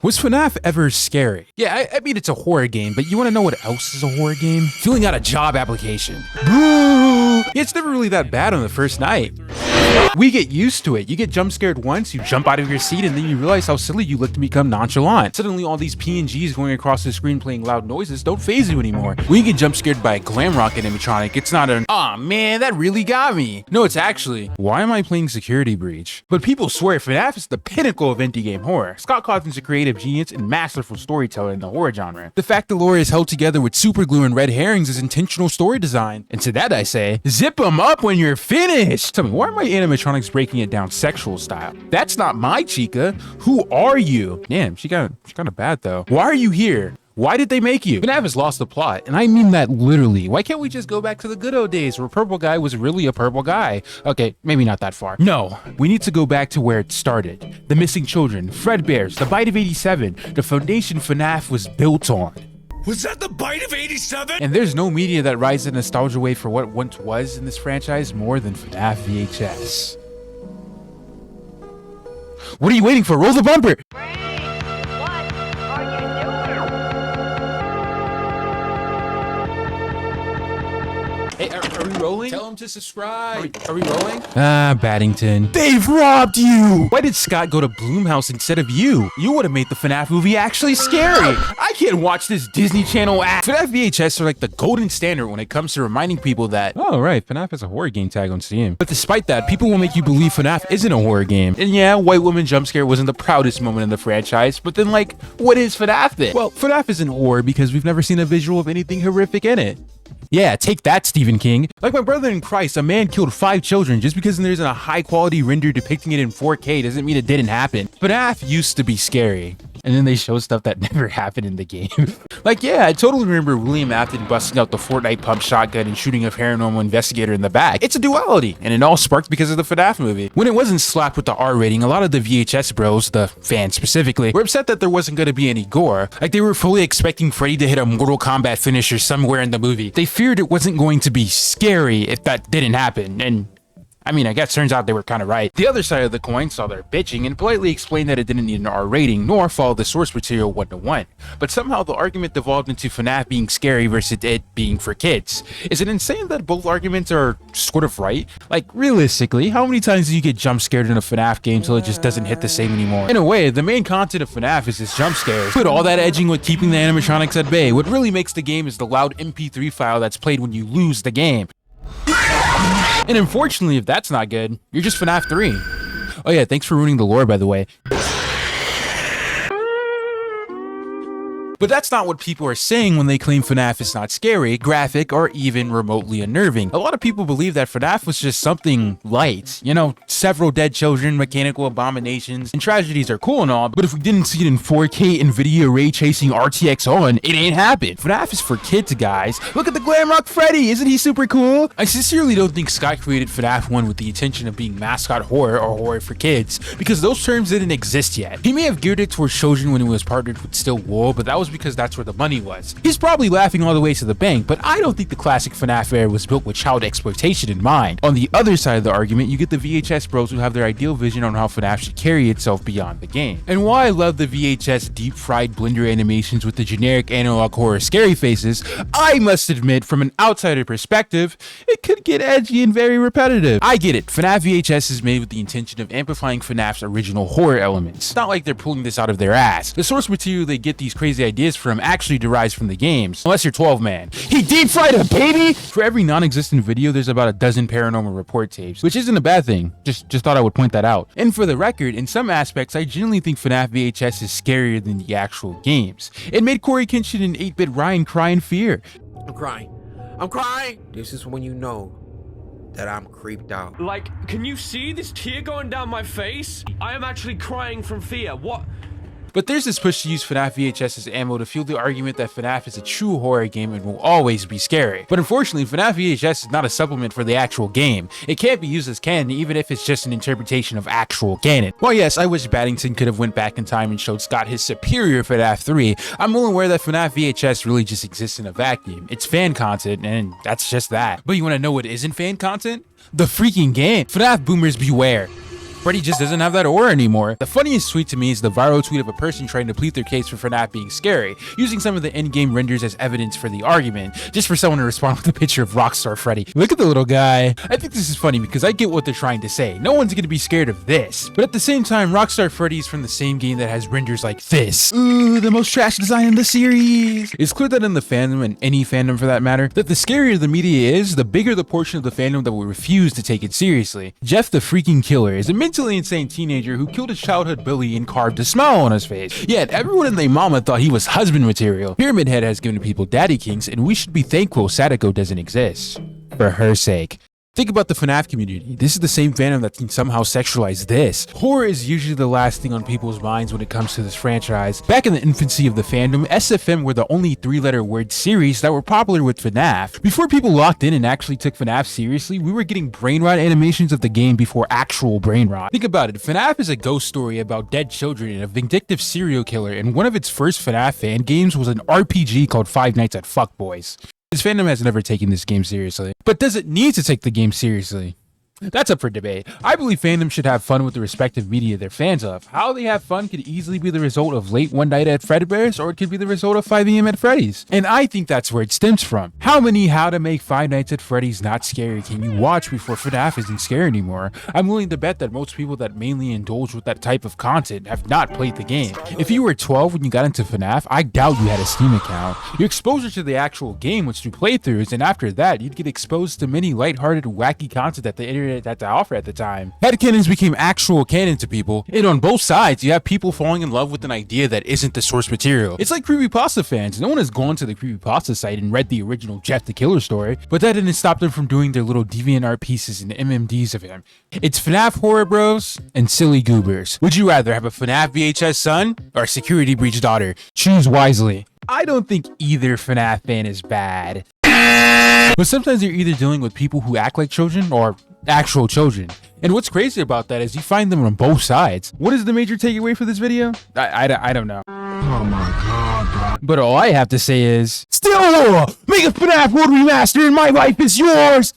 Was FNAF ever scary? Yeah, I mean, it's a horror game, but you want to know what else is a horror game? Filling out a job application. Boo! It's never really that bad on the first night. We get used to it. You get jump scared once, you jump out of your seat, and then you realize how silly you look to become nonchalant. Suddenly all these PNGs going across the screen playing loud noises don't faze you anymore. When you get jump scared by a glam rocket animatronic, it's not an, aw man, that really got me. No, it's actually, why am I playing Security Breach? But people swear FNAF is the pinnacle of indie game horror. Scott Cawthon's a creative genius and masterful storyteller in the horror genre. The fact the lore is held together with super glue and red herrings is intentional story design. And to that I say, zip them up when you're finished. Tell me, why are my animatronics breaking it down sexual style? That's not my chica. Who are you? Damn, she kind of bad though. Why are you here? Why did they make you? FNAF has lost the plot, and I mean that literally. Why can't we just go back to the good old days where purple guy was really a purple guy? Okay, maybe not that far. No, we need to go back to where it started. The missing children, Fredbears, the bite of 87, the foundation FNAF was built on. Was that the bite of 87? And there's no media that rides the nostalgia wave for what once was in this franchise more than FNAF VHS. What are you waiting for? Roll the bumper! Hey, are we rolling? Tell him to subscribe. Are we rolling? Ah, Baddington. They've robbed you! Why did Scott go to Bloomhouse instead of you? You would have made the FNAF movie actually scary. I can't watch this Disney Channel act. FNAF VHS are like the golden standard when it comes to reminding people that, oh right, FNAF has a horror game tag on Steam. But despite that, people will make you believe FNAF isn't a horror game. And yeah, White Woman jump scare wasn't the proudest moment in the franchise, but then like, what is FNAF then? Well, FNAF isn't horror because we've never seen a visual of anything horrific in it. Yeah, take that, Stephen King. Like my brother in Christ, a man killed 5 children. Just because there isn't a high quality render depicting it in 4K doesn't mean it didn't happen. FNAF used to be scary. And then they show stuff that never happened in the game. Like, yeah, I totally remember William Afton busting out the Fortnite pump shotgun and shooting a paranormal investigator in the back. It's a duality, and it all sparked because of the FNAF movie. When it wasn't slapped with the R rating, a lot of the VHS bros, the fans specifically, were upset that there wasn't going to be any gore. Like, they were fully expecting Freddy to hit a Mortal Kombat finisher somewhere in the movie. They feared it wasn't going to be scary if that didn't happen, and I mean, I guess turns out they were kind of right. The other side of the coin saw their bitching and politely explained that it didn't need an R rating nor follow the source material 1-to-1. But somehow the argument devolved into FNAF being scary versus it being for kids. Is it insane that both arguments are sort of right? Like, realistically, how many times do you get jump scared in a FNAF game till it just doesn't hit the same anymore? In a way, the main content of FNAF is its jump scares. But all that edging with keeping the animatronics at bay, what really makes the game is the loud MP3 file that's played when you lose the game. And unfortunately, if that's not good, you're just FNAF 3. Oh yeah, thanks for ruining the lore, by the way. But that's not what people are saying when they claim FNAF is not scary, graphic, or even remotely unnerving. A lot of people believe that FNAF was just something light. You know, several dead children, mechanical abominations, and tragedies are cool and all, but if we didn't see it in 4K NVIDIA ray tracing RTX on, it ain't happened. FNAF is for kids, guys. Look at the glam rock Freddy, isn't he super cool? I sincerely don't think Scott created FNAF 1 with the intention of being mascot horror or horror for kids, because those terms didn't exist yet. He may have geared it towards children when it was partnered with Still Wool, but that was because that's where the money was. He's probably laughing all the way to the bank, but I don't think the classic FNAF era was built with child exploitation in mind. On the other side of the argument, you get the VHS bros who have their ideal vision on how FNAF should carry itself beyond the game. And while I love the VHS deep-fried blender animations with the generic analog horror scary faces, I must admit, from an outsider perspective, it could get edgy and very repetitive. I get it, FNAF VHS is made with the intention of amplifying FNAF's original horror elements. It's not like they're pulling this out of their ass. The source material they get these crazy ideas from actually derives from the games, unless you're 12 man. He deep fried a baby? For every non-existent video, there's about a dozen paranormal report tapes, which isn't a bad thing. Just thought I would point that out. And for the record, in some aspects, I genuinely think FNAF VHS is scarier than the actual games. It made Corey Kenshin and 8-Bit Ryan cry in fear. I'm crying. I'm crying! This is when you know that I'm creeped out. Like, can you see this tear going down my face? I am actually crying from fear. What? But there's this push to use FNAF VHS as ammo to fuel the argument that FNAF is a true horror game and will always be scary. But unfortunately, FNAF VHS is not a supplement for the actual game. It can't be used as canon even if it's just an interpretation of actual canon. While yes, I wish Baddington could have went back in time and showed Scott his superior FNAF 3, I'm well aware that FNAF VHS really just exists in a vacuum. It's fan content and that's just that. But you want to know what isn't fan content? The freaking game. FNAF boomers beware. Freddy just doesn't have that aura anymore. The funniest tweet to me is the viral tweet of a person trying to plead their case for FNAF being scary, using some of the in-game renders as evidence for the argument, just for someone to respond with a picture of Rockstar Freddy. Look at the little guy. I think this is funny because I get what they're trying to say. No one's gonna be scared of this. But at the same time, Rockstar Freddy's from the same game that has renders like this. Ooh, the most trash design in the series. It's clear that in the fandom, and any fandom for that matter, that the scarier the media is, the bigger the portion of the fandom that will refuse to take it seriously. Jeff the freaking Killer is a mentally insane teenager who killed his childhood bully and carved a smile on his face. Yet everyone and their mama thought he was husband material. Pyramid Head has given people daddy kinks, and we should be thankful Sadako doesn't exist. For her sake. Think about the FNAF community. This is the same fandom that can somehow sexualize this. Horror is usually the last thing on people's minds when it comes to this franchise. Back in the infancy of the fandom, SFM were the only 3-letter word series that were popular with FNAF. Before people locked in and actually took FNAF seriously, we were getting brain rot animations of the game before actual brain rot. Think about it, FNAF is a ghost story about dead children and a vindictive serial killer, and one of its first FNAF fan games was an RPG called Five Nights at Fuckboys. This fandom has never taken this game seriously. But does it need to take the game seriously? That's up for debate. I believe fandom should have fun with the respective media they're fans of. How they have fun could easily be the result of late one night at Fredbear's, or it could be the result of 5 AM at Freddy's. And I think that's where it stems from. How many How to Make Five Nights at Freddy's Not Scary can you watch before FNAF isn't scary anymore? I'm willing to bet that most people that mainly indulge with that type of content have not played the game. If you were 12 when you got into FNAF, I doubt you had a Steam account. Your exposure to the actual game was through playthroughs, and after that, you'd get exposed to many lighthearted, wacky content that the internet had to offer at the time. Headcanons became actual canon to people, and on both sides, you have people falling in love with an idea that isn't the source material. It's like creepypasta fans. No one has gone to the creepypasta site and read the original Jeff the Killer story, but that didn't stop them from doing their little DeviantArt pieces and MMDs of him. It's FNAF horror bros and silly goobers. Would you rather have a FNAF VHS son or a security breach daughter? Choose wisely. I don't think either FNAF fan is bad. But sometimes you're either dealing with people who act like children or actual children. And what's crazy about that is you find them on both sides. What is the major takeaway for this video? I don't know. Oh my god, bro. But all I have to say is, still, make a FNAF World Remaster and my life is yours!